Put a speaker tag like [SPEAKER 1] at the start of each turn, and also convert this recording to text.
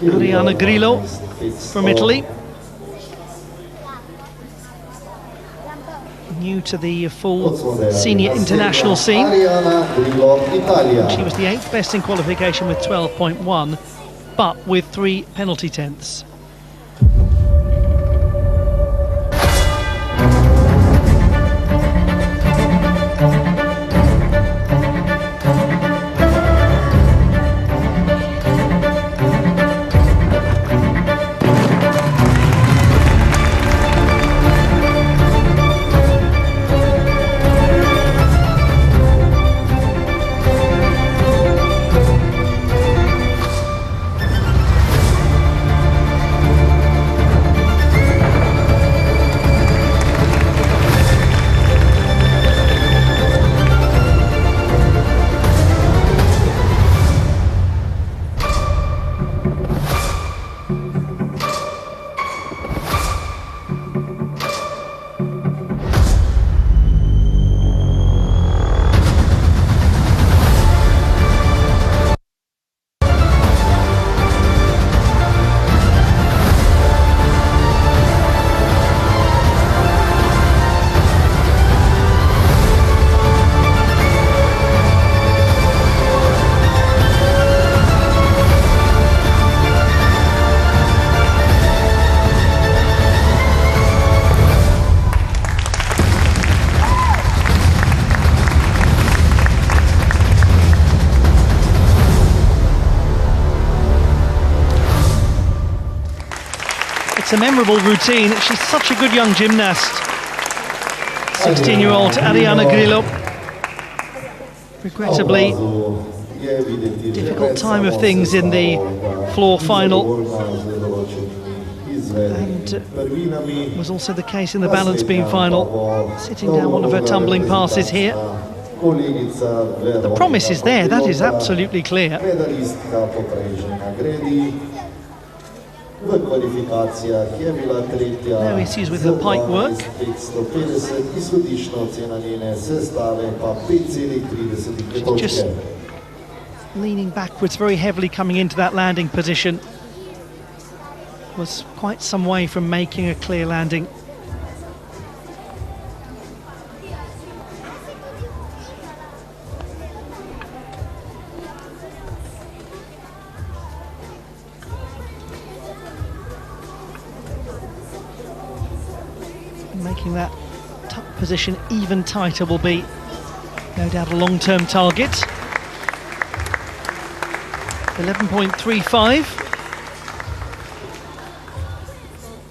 [SPEAKER 1] Arianna Grillo from Italy. New to the full senior international scene. She was the 8th best in qualification with 12.1, but with 3 penalty tenths. It's a memorable routine. She's such a good young gymnast. 16-year-old Arianna Grillo. Regrettably, difficult time of things in the floor final. And was also the case in the balance beam final. Sitting down one of her tumbling passes here. The promise is there, that is absolutely clear. No issues with her pike work. She's just leaning backwards very heavily coming into that landing position. Was quite some way from making a clear landing. Making that top position even tighter will be no doubt a long-term target. 11.35.